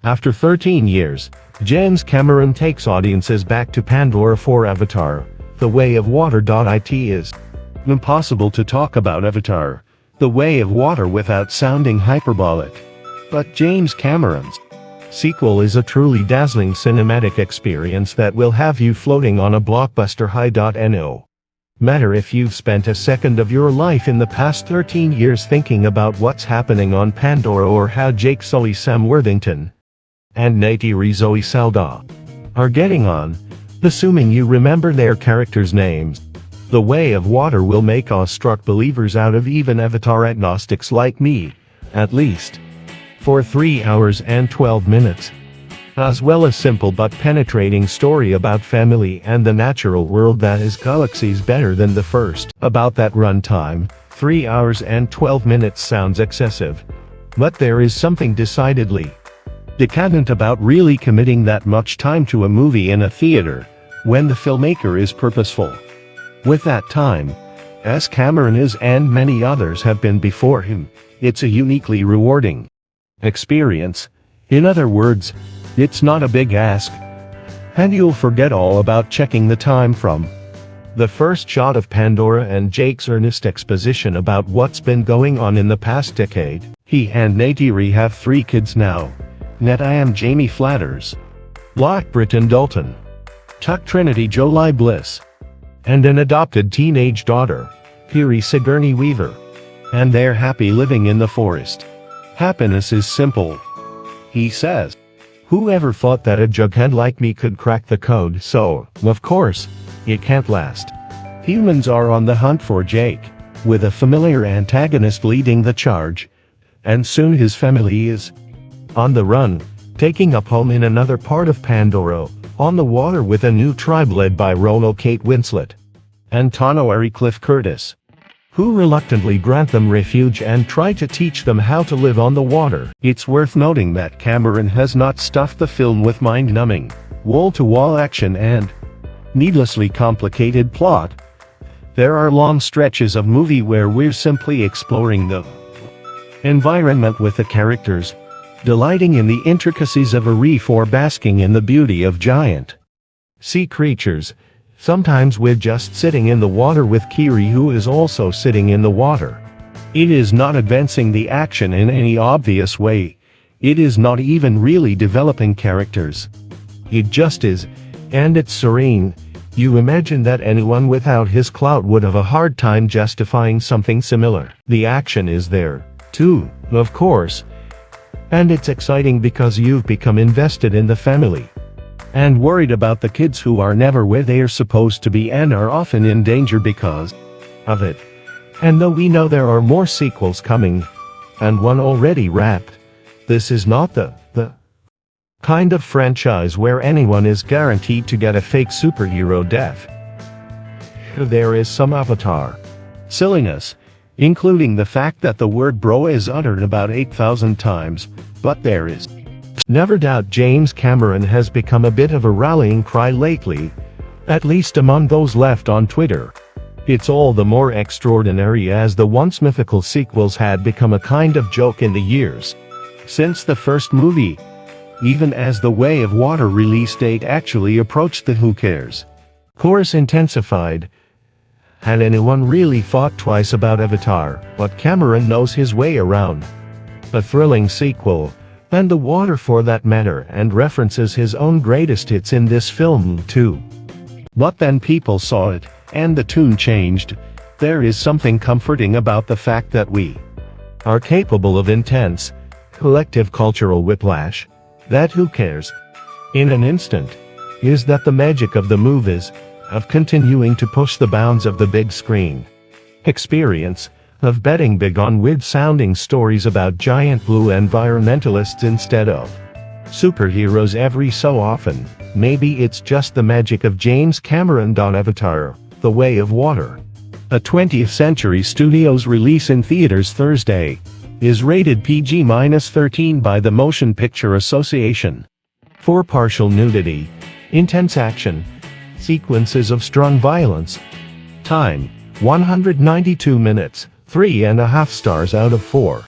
After 13 years, James Cameron takes audiences back to Pandora for Avatar, The Way of Water. It is impossible to talk about Avatar, The Way of Water without sounding hyperbolic. But James Cameron's sequel is a truly dazzling cinematic experience that will have you floating on a blockbuster high. No matter if you've spent a second of your life in the past 13 years thinking about what's happening on Pandora or how Jake Sully, Sam Worthington, and Neytiri Zoe Saldana are getting on, assuming you remember their characters' names, The Way of Water will make awestruck believers out of even Avatar agnostics like me, at least for 3 hours and 12 minutes. As well as simple but penetrating story about family and the natural world that is galaxies better than the first. About that runtime, 3 hours and 12 minutes sounds excessive. But there is something decidedly decadent about really committing that much time to a movie in a theater, when the filmmaker is purposeful with that time, as Cameron is and many others have been before him. It's a uniquely rewarding experience. In other words, it's not a big ask, and you'll forget all about checking the time from the first shot of Pandora and Jake's earnest exposition about what's been going on in the past decade. He and Neytiri have 3 kids now. Netta and Jamie Flatters, Lock Britton Dalton, Tuck Trinity Jolie Bliss, and an adopted teenage daughter, Kiri Sigourney Weaver. And they're happy living in the forest. Happiness is simple, he says. Whoever thought that a jughead like me could crack the code? So, of course, it can't last. Humans are on the hunt for Jake, with a familiar antagonist leading the charge, and soon his family is on the run, taking up home in another part of Pandora, on the water with a new tribe led by Rolo Kate Winslet and Tonawari Cliff Curtis, who reluctantly grant them refuge and try to teach them how to live on the water. It's worth noting that Cameron has not stuffed the film with mind-numbing, wall-to-wall action and needlessly complicated plot. There are long stretches of movie where we're simply exploring the environment with the characters, delighting in the intricacies of a reef or basking in the beauty of giant sea creatures. Sometimes we're just sitting in the water with Kiri, who is also sitting in the water. It is not advancing the action in any obvious way. It is not even really developing characters. It just is, and it's serene. You imagine that anyone without his clout would have a hard time justifying something similar. The action is there, too, of course. And it's exciting because you've become invested in the family and worried about the kids who are never where they're supposed to be and are often in danger because of it. And though we know there are more sequels coming, and one already wrapped, this is not the kind of franchise where anyone is guaranteed to get a fake superhero death. There is some Avatar silliness, including the fact that the word bro is uttered about 8,000 times, but there is never doubt James Cameron has become a bit of a rallying cry lately, at least among those left on Twitter. It's all the more extraordinary as the once mythical sequels had become a kind of joke in the years since the first movie, even as The Way of Water release date actually approached. The who cares chorus intensified. Had anyone really thought twice about Avatar? But Cameron knows his way around a thrilling sequel, and the water for that matter, and references his own greatest hits in this film too. But then people saw it, and the tune changed. There is something comforting about the fact that we are capable of intense, collective cultural whiplash. That who cares in an instant is that the magic of the move is of continuing to push the bounds of the big screen experience, of betting big on weird-sounding stories about giant blue environmentalists instead of superheroes every so often. Maybe it's just the magic of James Cameron. Avatar, The Way of Water, a 20th Century Studios release in theaters Thursday, is rated PG-13 by the Motion Picture Association for partial nudity, intense action, sequences of strong violence. Time, 192 minutes. 3.5 stars out of 4.